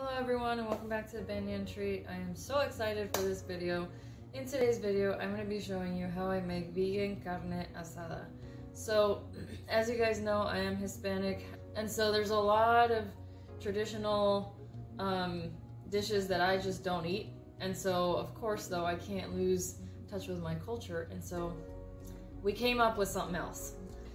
Hello everyone and welcome back to the Banyan Treat. I am so excited for this video. In today's video, I'm going to be showing you how I make vegan carne asada. So, as you guys know, I am Hispanic, and so there's a lot of traditional dishes that I just don't eat. And so, of course, though, I can't lose touch with my culture, and so we came up with something else.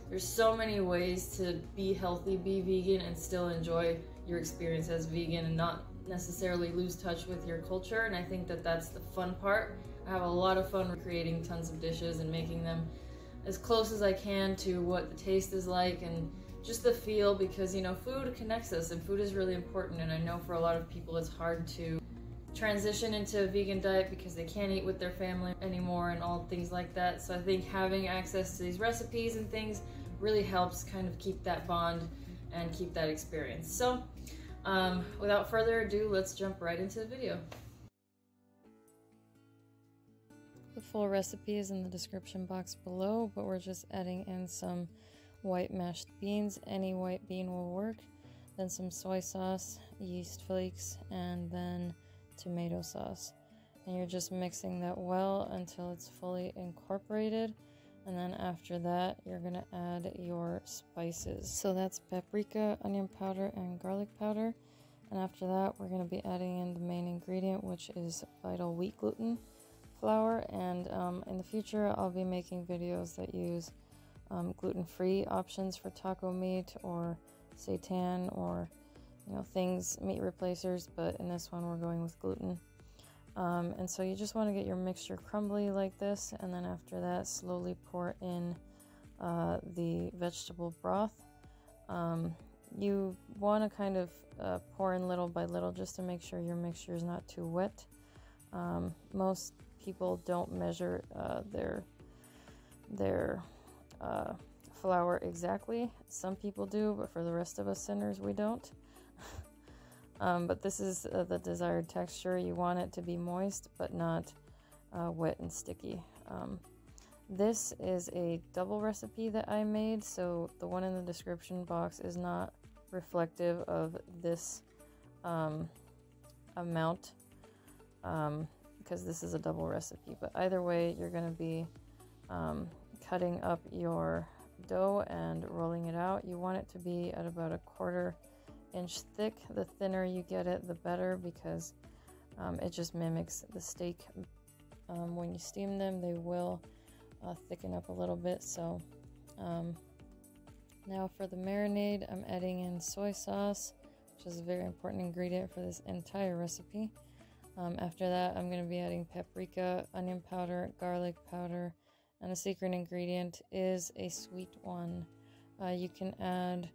There's so many ways to be healthy, be vegan, and still enjoy your experience as vegan and not necessarily lose touch with your culture, and I think that that's the fun part. I have a lot of fun creating tons of dishes and making them as close as I can to what the taste is like and just the feel, because, you know, food connects us and food is really important, and I know for a lot of people it's hard to transition into a vegan diet because they can't eat with their family anymore and all things like that. So I think having access to these recipes and things really helps kind of keep that bond and keep that experience. So without further ado, let's jump right into the video. The full recipe is in the description box below, but we're just adding in some white mashed beans. Any white bean will work. Then some soy sauce, yeast flakes, and then tomato sauce. And you're just mixing that well until it's fully incorporated. And then after that, you're gonna add your spices. So that's paprika, onion powder, and garlic powder. And after that, we're gonna be adding in the main ingredient, which is vital wheat gluten flour. And in the future, I'll be making videos that use gluten-free options for taco meat or seitan or, you know, things, meat replacers. But in this one, we're going with gluten. And so you just want to get your mixture crumbly like this, and then after that slowly pour in the vegetable broth. You want to kind of pour in little by little just to make sure your mixture is not too wet. Most people don't measure their flour exactly. Some people do, but for the rest of us sinners, we don't. But this is the desired texture. You want it to be moist but not wet and sticky. This is a double recipe that I made, so the one in the description box is not reflective of this amount because this is a double recipe. But either way, you're going to be cutting up your dough and rolling it out. You want it to be at about a 1/4 inch thick. The thinner you get it, the better, because it just mimics the steak. When you steam them, they will thicken up a little bit. So now for the marinade, I'm adding in soy sauce, which is a very important ingredient for this entire recipe. After that, I'm going to be adding paprika, onion powder, garlic powder, and a secret ingredient is a sweet one. You can add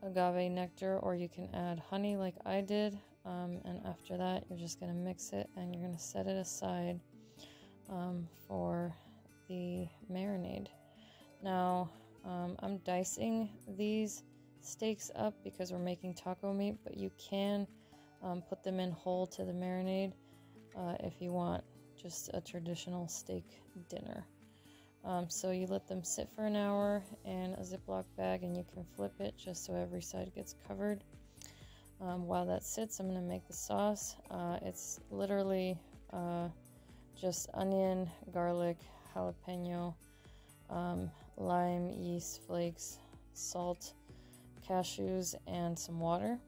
agave nectar, or you can add honey like I did. And after that, you're just going to mix it and you're going to set it aside for the marinade. Now, I'm dicing these steaks up because we're making taco meat, but you can put them in whole to the marinade if you want just a traditional steak dinner. So you let them sit for an hour in a Ziploc bag, and you can flip it just so every side gets covered. While that sits, I'm going to make the sauce. It's literally just onion, garlic, jalapeno, lime, yeast flakes, salt, cashews, and some water.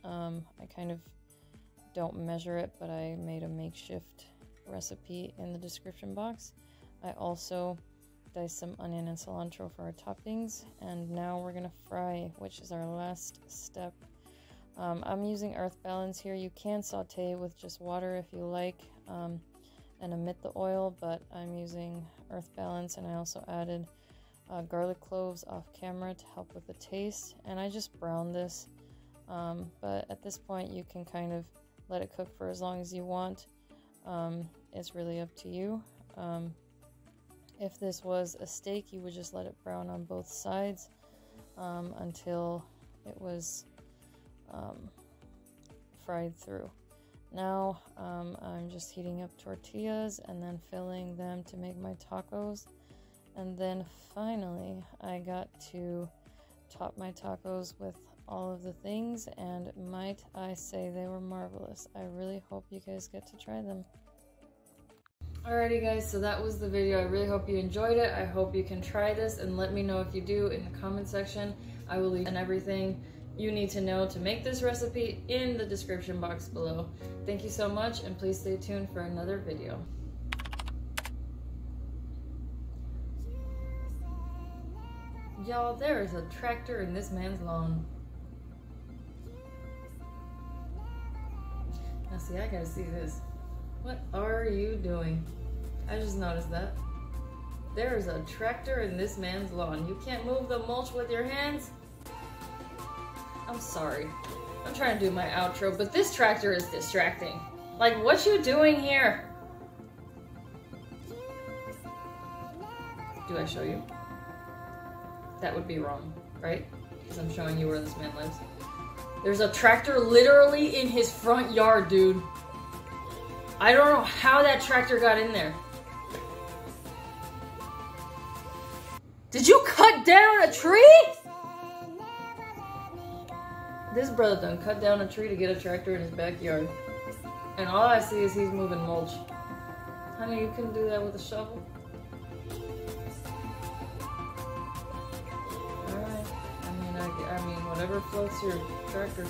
I kind of don't measure it, but I made a makeshift recipe in the description box. I also dice some onion and cilantro for our toppings, and now we're gonna fry, which is our last step. I'm using earth balance here. You can saute with just water if you like and omit the oil, but I'm using earth balance, and I also added garlic cloves off camera to help with the taste, and I just browned this, but at this point you can kind of let it cook for as long as you want. It's really up to you. If this was a steak, you would just let it brown on both sides until it was fried through. Now I'm just heating up tortillas and then filling them to make my tacos. And then finally I got to top my tacos with all of the things, and might I say they were marvelous. I really hope you guys get to try them. Alrighty guys, so that was the video. I really hope you enjoyed it. I hope you can try this and let me know if you do in the comment section. I will leave everything you need to know to make this recipe in the description box below. Thank you so much, and please stay tuned for another video. Y'all, there is a tractor in this man's lawn. Now see, I gotta see this. What are you doing? I just noticed that. There is a tractor in this man's lawn. You can't move the mulch with your hands? I'm sorry. I'm trying to do my outro, but this tractor is distracting. Like, what you doing here? Do I show you? That would be wrong, right? Because I'm showing you where this man lives. There's a tractor literally in his front yard, dude. I don't know how that tractor got in there. Did you cut down a tree? This brother done cut down a tree to get a tractor in his backyard. And all I see is he's moving mulch. Honey, you couldn't do that with a shovel? Alright. I mean, whatever floats your tractor.